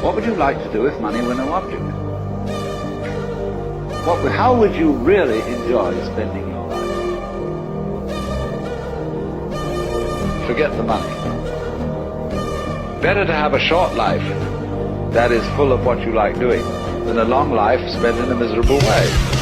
What would you like to do if money were no object? How would you really enjoy spending your life? Forget the money. Better to have a short life that is full of what you like doing than a long life spent in a miserable way.